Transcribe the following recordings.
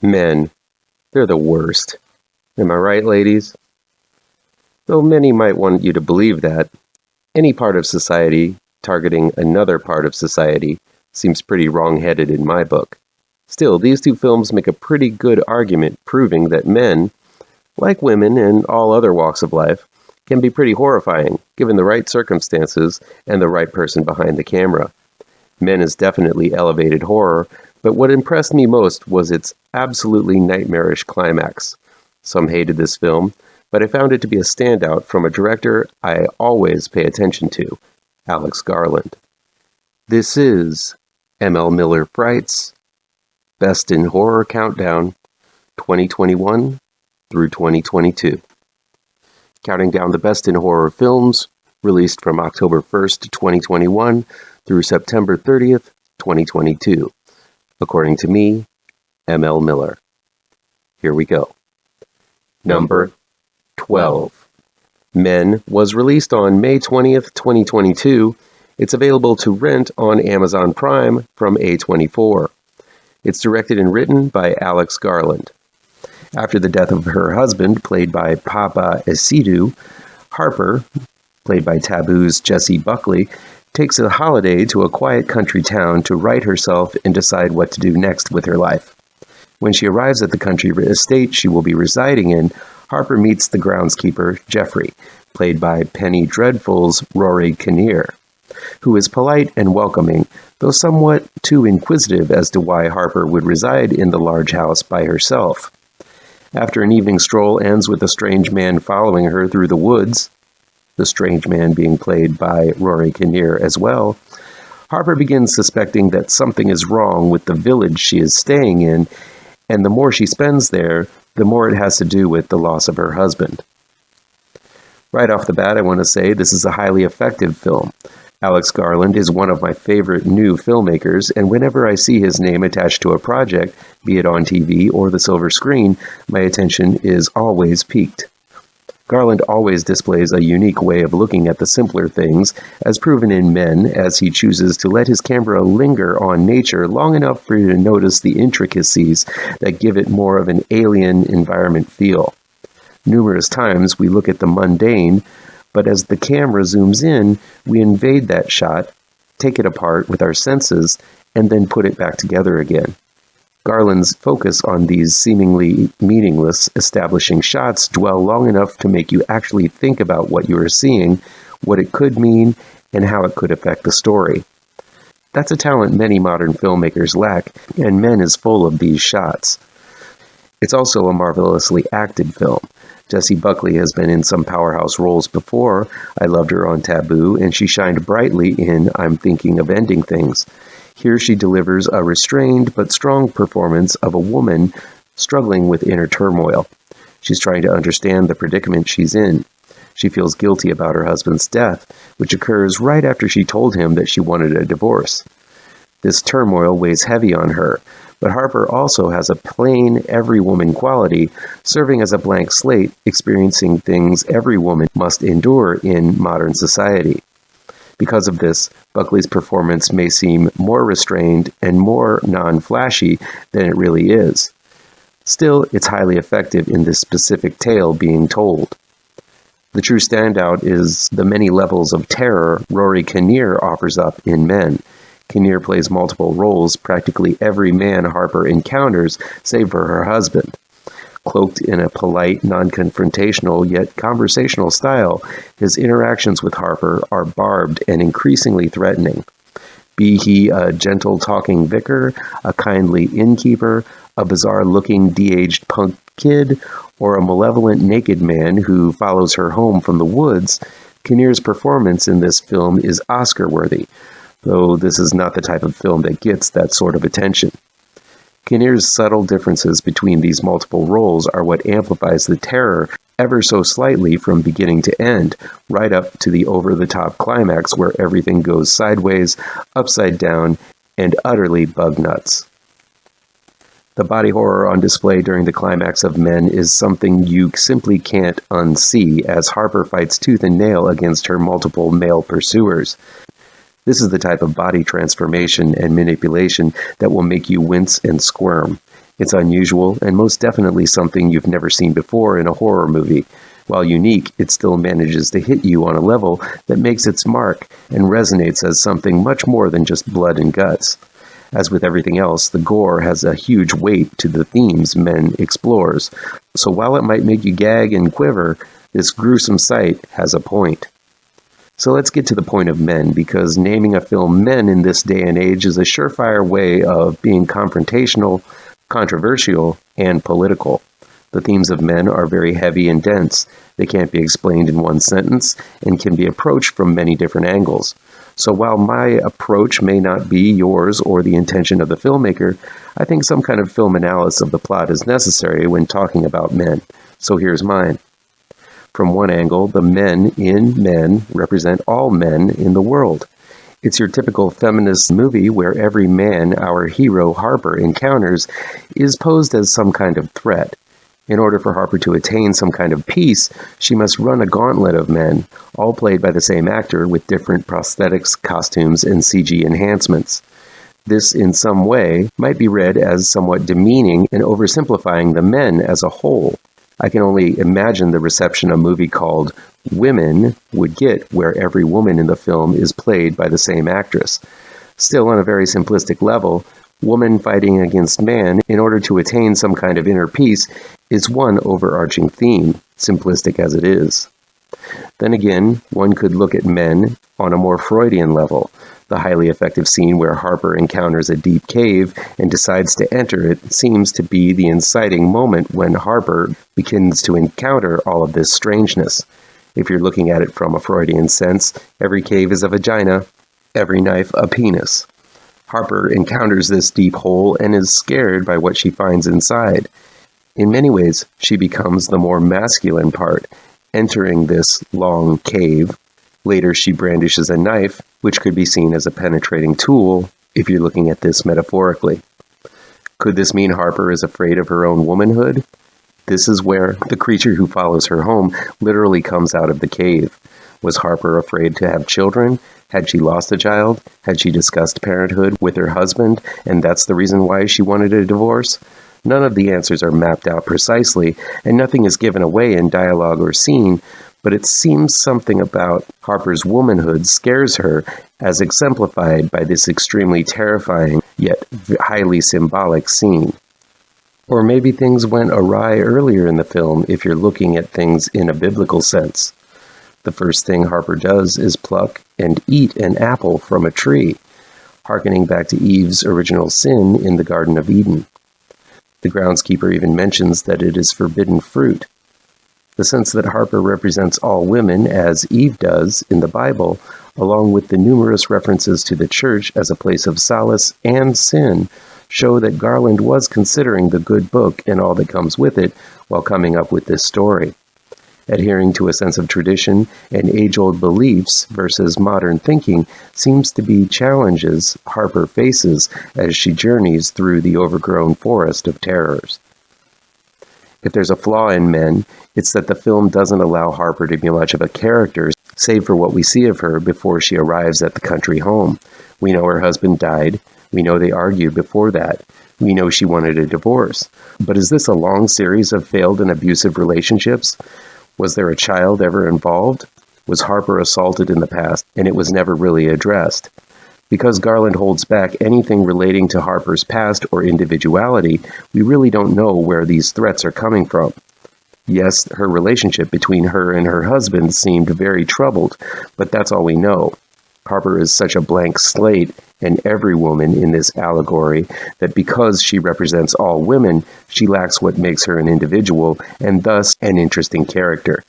Men, they're the worst. Am I right, ladies? Though many might want you to believe that, any part of society targeting another part of society seems pretty wrong-headed in my book. Still, these two films make a pretty good argument proving that men, like women and all other walks of life, can be pretty horrifying given the right circumstances and the right person behind the camera. Men is definitely elevated horror, but what impressed me most was its absolutely nightmarish climax. Some hated this film, but I found it to be a standout from a director I always pay attention to, Alex Garland. This is M.L. Miller Fright's Best in Horror Countdown 2021 through 2022. Counting down the best in horror films released from October 1st, 2021 through September 30th, 2022. According to me, M.L. Miller. Here we go. Number 12. Men was released on May 20th, 2022. It's available to rent on Amazon Prime from A24. It's directed and written by Alex Garland. After the death of her husband, played by Papa Esidu, Harper, played by Taboo's Jessie Buckley, takes a holiday to a quiet country town to right herself and decide what to do next with her life. When she arrives at the country estate she will be residing in, Harper meets the groundskeeper, Jeffrey, played by Penny Dreadful's Rory Kinnear, who is polite and welcoming, though somewhat too inquisitive as to why Harper would reside in the large house by herself. After an evening stroll ends with a strange man following her through the woods, the strange man being played by Rory Kinnear as well, Harper begins suspecting that something is wrong with the village she is staying in, and the more she spends there, the more it has to do with the loss of her husband. Right off the bat, I want to say this is a highly effective film. Alex Garland is one of my favorite new filmmakers, and whenever I see his name attached to a project, be it on TV or the silver screen, my attention is always piqued. Garland always displays a unique way of looking at the simpler things, as proven in Men, as he chooses to let his camera linger on nature long enough for you to notice the intricacies that give it more of an alien environment feel. Numerous times we look at the mundane, but as the camera zooms in, we invade that shot, take it apart with our senses, and then put it back together again. Garland's focus on these seemingly meaningless establishing shots dwell long enough to make you actually think about what you are seeing, what it could mean, and how it could affect the story. That's a talent many modern filmmakers lack, and Men is full of these shots. It's also a marvelously acted film. Jessie Buckley has been in some powerhouse roles before. I loved her on Taboo, and she shined brightly in I'm Thinking of Ending Things. Here she delivers a restrained but strong performance of a woman struggling with inner turmoil. She's trying to understand the predicament she's in. She feels guilty about her husband's death, which occurs right after she told him that she wanted a divorce. This turmoil weighs heavy on her, but Harper also has a plain, every woman quality, serving as a blank slate, experiencing things every woman must endure in modern society. Because of this, Buckley's performance may seem more restrained and more non-flashy than it really is. Still, it's highly effective in this specific tale being told. The true standout is the many levels of terror Rory Kinnear offers up in Men. Kinnear plays multiple roles, practically every man Harper encounters, save for her husband. Cloaked in a polite, non-confrontational, yet conversational style, his interactions with Harper are barbed and increasingly threatening. Be he a gentle-talking vicar, a kindly innkeeper, a bizarre-looking de-aged punk kid, or a malevolent naked man who follows her home from the woods, Kinnear's performance in this film is Oscar-worthy, though this is not the type of film that gets that sort of attention. Kinnear's subtle differences between these multiple roles are what amplifies the terror ever so slightly from beginning to end, right up to the over-the-top climax where everything goes sideways, upside down, and utterly bug nuts. The body horror on display during the climax of Men is something you simply can't unsee as Harper fights tooth and nail against her multiple male pursuers. This is the type of body transformation and manipulation that will make you wince and squirm. It's unusual and most definitely something you've never seen before in a horror movie. While unique, it still manages to hit you on a level that makes its mark and resonates as something much more than just blood and guts. As with everything else, the gore has a huge weight to the themes Men explores, so while it might make you gag and quiver, this gruesome sight has a point. So let's get to the point of Men, because naming a film Men in this day and age is a surefire way of being confrontational, controversial, and political. The themes of Men are very heavy and dense. They can't be explained in one sentence and can be approached from many different angles. So while my approach may not be yours or the intention of the filmmaker, I think some kind of film analysis of the plot is necessary when talking about Men. So here's mine. From one angle, the men in Men represent all men in the world. It's your typical feminist movie where every man our hero Harper encounters is posed as some kind of threat. In order for Harper to attain some kind of peace, she must run a gauntlet of men, all played by the same actor with different prosthetics, costumes, and CG enhancements. This, in some way, might be read as somewhat demeaning and oversimplifying the men as a whole. I can only imagine the reception a movie called Women would get, where every woman in the film is played by the same actress. Still, on a very simplistic level, woman fighting against man in order to attain some kind of inner peace is one overarching theme, simplistic as it is. Then again, one could look at Men on a more Freudian level. The highly effective scene where Harper encounters a deep cave and decides to enter it seems to be the inciting moment when Harper begins to encounter all of this strangeness. If you're looking at it from a Freudian sense, every cave is a vagina, every knife a penis. Harper encounters this deep hole and is scared by what she finds inside. In many ways, she becomes the more masculine part, entering this long cave. Later, she brandishes a knife, which could be seen as a penetrating tool, if you're looking at this metaphorically. Could this mean Harper is afraid of her own womanhood? This is where the creature who follows her home literally comes out of the cave. Was Harper afraid to have children? Had she lost a child? Had she discussed parenthood with her husband, and that's the reason why she wanted a divorce? None of the answers are mapped out precisely, and nothing is given away in dialogue or scene, but it seems something about Harper's womanhood scares her, as exemplified by this extremely terrifying, yet highly symbolic scene. Or maybe things went awry earlier in the film if you're looking at things in a biblical sense. The first thing Harper does is pluck and eat an apple from a tree, hearkening back to Eve's original sin in the Garden of Eden. The groundskeeper even mentions that it is forbidden fruit. The sense that Harper represents all women, as Eve does in the Bible, along with the numerous references to the church as a place of solace and sin, show that Garland was considering the good book and all that comes with it while coming up with this story. Adhering to a sense of tradition and age-old beliefs versus modern thinking seems to be challenges Harper faces as she journeys through the overgrown forest of terrors. If there's a flaw in Men, it's that the film doesn't allow Harper to be much of a character, save for what we see of her before she arrives at the country home. We know her husband died. We know they argued before that. We know she wanted a divorce. But is this a long series of failed and abusive relationships? Was there a child ever involved? Was Harper assaulted in the past, and it was never really addressed? Because Garland holds back anything relating to Harper's past or individuality, we really don't know where these threats are coming from. Yes, her relationship between her and her husband seemed very troubled, but that's all we know. Harper is such a blank slate, and every woman in this allegory, that because she represents all women, she lacks what makes her an individual, and thus an interesting character.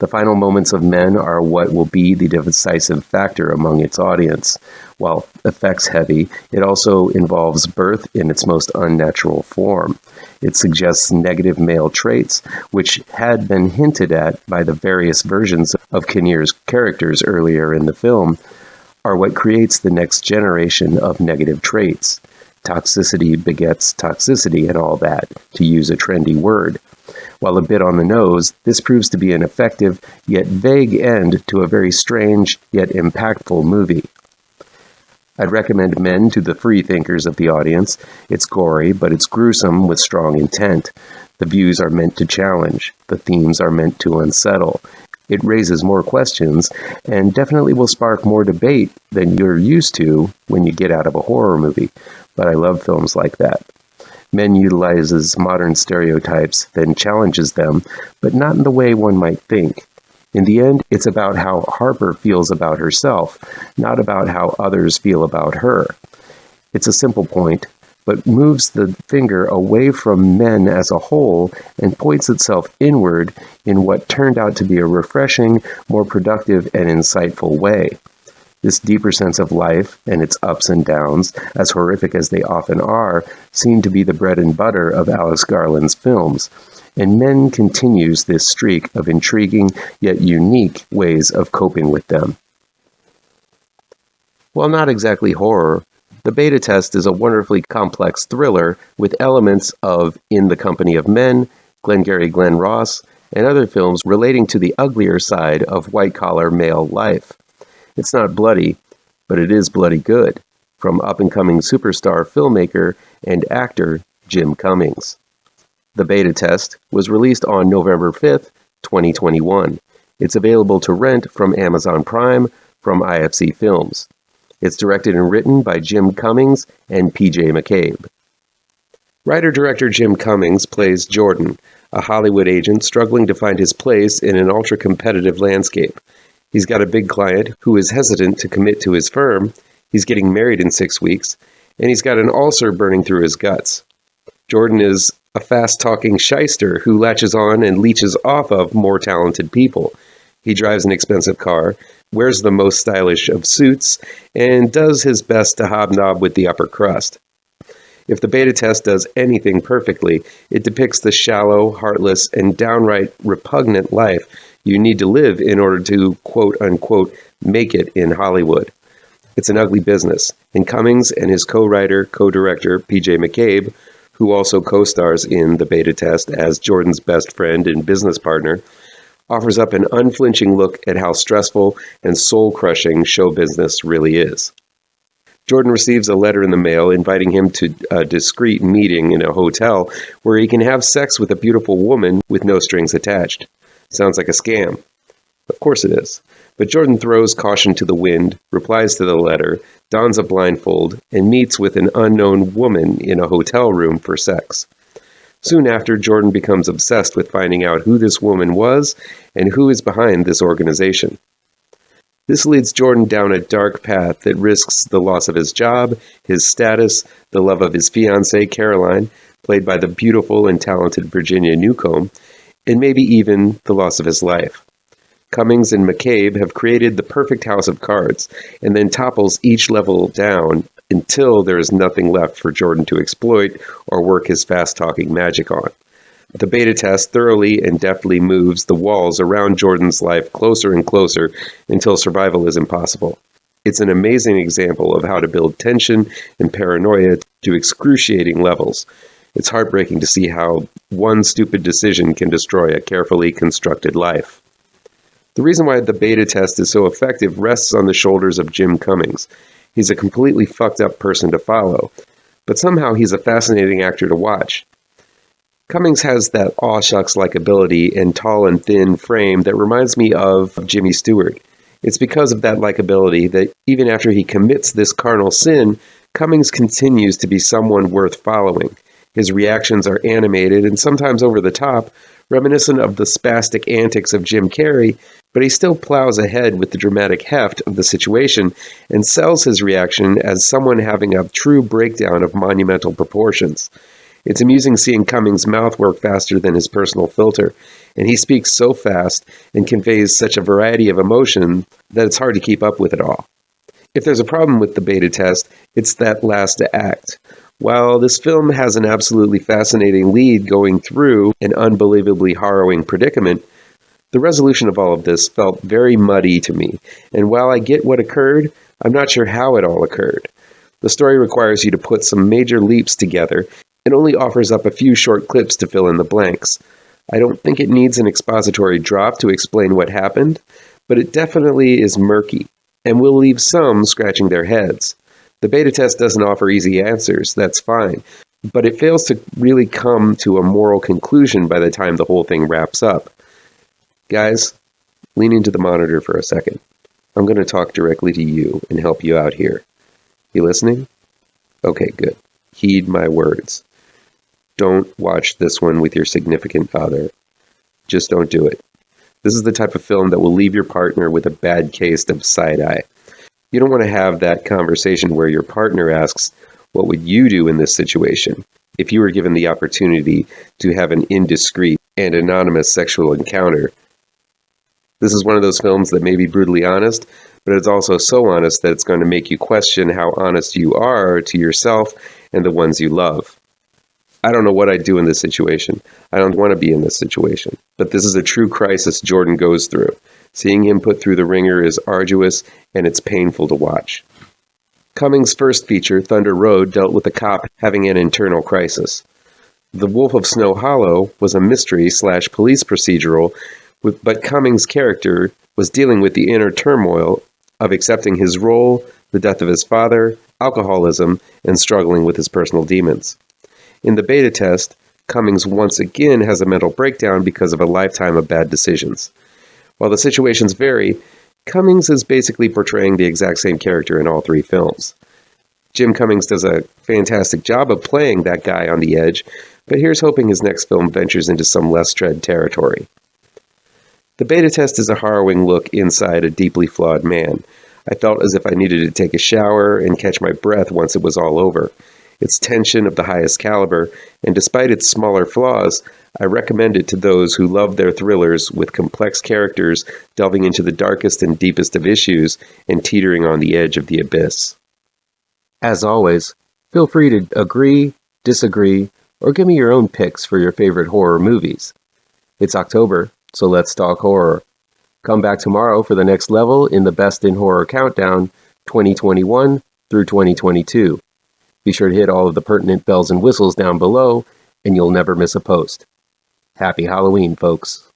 The final moments of Men are what will be the decisive factor among its audience. While effects-heavy, it also involves birth in its most unnatural form. It suggests negative male traits, which had been hinted at by the various versions of Kinnear's characters earlier in the film, are what creates the next generation of negative traits. Toxicity begets toxicity and all that, to use a trendy word. While a bit on the nose, this proves to be an effective yet vague end to a very strange yet impactful movie. I'd recommend Men to the free thinkers of the audience. It's gory, but it's gruesome with strong intent. The views are meant to challenge. The themes are meant to unsettle. It raises more questions and definitely will spark more debate than you're used to when you get out of a horror movie. But I love films like that. Men utilizes modern stereotypes, then challenges them, but not in the way one might think. In the end, it's about how Harper feels about herself, not about how others feel about her. It's a simple point, but moves the finger away from men as a whole and points itself inward in what turned out to be a refreshing, more productive, and insightful way. This deeper sense of life and its ups and downs, as horrific as they often are, seem to be the bread and butter of Alex Garland's films, and Men continues this streak of intriguing yet unique ways of coping with them. While not exactly horror, The Beta Test is a wonderfully complex thriller with elements of In the Company of Men, Glengarry Glen Ross, and other films relating to the uglier side of white-collar male life. It's not bloody, but it is bloody good, from up-and-coming superstar filmmaker and actor Jim Cummings. The Beta Test was released on November 5th, 2021. It's available to rent from Amazon Prime from IFC Films. It's directed and written by Jim Cummings and PJ McCabe. Writer-director Jim Cummings plays Jordan, a Hollywood agent struggling to find his place in an ultra-competitive landscape. He's got a big client who is hesitant to commit to his firm, he's getting married in 6 weeks, and he's got an ulcer burning through his guts. Jordan is a fast-talking shyster who latches on and leeches off of more talented people. He drives an expensive car, wears the most stylish of suits, and does his best to hobnob with the upper crust. If The Beta Test does anything perfectly, it depicts the shallow, heartless, and downright repugnant life you need to live in order to, quote-unquote, make it in Hollywood. It's an ugly business, and Cummings and his co-writer, co-director, PJ McCabe, who also co-stars in The Beta Test as Jordan's best friend and business partner, offers up an unflinching look at how stressful and soul-crushing show business really is. Jordan receives a letter in the mail inviting him to a discreet meeting in a hotel where he can have sex with a beautiful woman with no strings attached. Sounds like a scam. Of course it is. But Jordan throws caution to the wind, replies to the letter, dons a blindfold, and meets with an unknown woman in a hotel room for sex. Soon after, Jordan becomes obsessed with finding out who this woman was and who is behind this organization. This leads Jordan down a dark path that risks the loss of his job, his status, the love of his fiancée, Caroline, played by the beautiful and talented Virginia Newcomb, and maybe even the loss of his life. Cummings and McCabe have created the perfect house of cards, and then topples each level down until there is nothing left for Jordan to exploit or work his fast-talking magic on. The Beta Test thoroughly and deftly moves the walls around Jordan's life closer and closer until survival is impossible. It's an amazing example of how to build tension and paranoia to excruciating levels. It's heartbreaking to see how one stupid decision can destroy a carefully constructed life. The reason why The Beta Test is so effective rests on the shoulders of Jim Cummings. He's a completely fucked up person to follow, but somehow he's a fascinating actor to watch. Cummings has that aw-shucks likability and tall and thin frame that reminds me of Jimmy Stewart. It's because of that likability that even after he commits this carnal sin, Cummings continues to be someone worth following. His reactions are animated and sometimes over the top, reminiscent of the spastic antics of Jim Carrey, but he still plows ahead with the dramatic heft of the situation and sells his reaction as someone having a true breakdown of monumental proportions. It's amusing seeing Cummings' mouth work faster than his personal filter, and he speaks so fast and conveys such a variety of emotion that it's hard to keep up with it all. If there's a problem with The Beta Test, it's that last act. While this film has an absolutely fascinating lead going through an unbelievably harrowing predicament, the resolution of all of this felt very muddy to me, and while I get what occurred, I'm not sure how it all occurred. The story requires you to put some major leaps together, and only offers up a few short clips to fill in the blanks. I don't think it needs an expository drop to explain what happened, but it definitely is murky, and will leave some scratching their heads. The beta test doesn't offer easy answers, that's fine, but it fails to really come to a moral conclusion by the time the whole thing wraps up. Guys, lean into the monitor for a second. I'm going to talk directly to you and help you out here. You listening? Okay, good. Heed my words. Don't watch this one with your significant other. Just don't do it. This is the type of film that will leave your partner with a bad case of side-eye. You don't want to have that conversation where your partner asks, "What would you do in this situation?" if you were given the opportunity to have an indiscreet and anonymous sexual encounter. This is one of those films that may be brutally honest, but it's also so honest that it's going to make you question how honest you are to yourself and the ones you love. I don't know what I'd do in this situation. I don't want to be in this situation. But this is a true crisis Jordan goes through. Seeing him put through the ringer is arduous, and it's painful to watch. Cummings' first feature, Thunder Road, dealt with a cop having an internal crisis. The Wolf of Snow Hollow was a mystery/police procedural, but Cummings' character was dealing with the inner turmoil of accepting his role, the death of his father, alcoholism, and struggling with his personal demons. In the beta test, Cummings once again has a mental breakdown because of a lifetime of bad decisions. While the situations vary, Cummings is basically portraying the exact same character in all three films. Jim Cummings does a fantastic job of playing that guy on the edge, but here's hoping his next film ventures into some less tread territory. The beta test is a harrowing look inside a deeply flawed man. I felt as if I needed to take a shower and catch my breath once it was all over. It's tension of the highest caliber, and despite its smaller flaws, I recommend it to those who love their thrillers with complex characters delving into the darkest and deepest of issues and teetering on the edge of the abyss. As always, feel free to agree, disagree, or give me your own picks for your favorite horror movies. It's October, so let's talk horror. Come back tomorrow for the next level in the Best in Horror Countdown 2021 through 2022. Be sure to hit all of the pertinent bells and whistles down below, and you'll never miss a post. Happy Halloween, folks.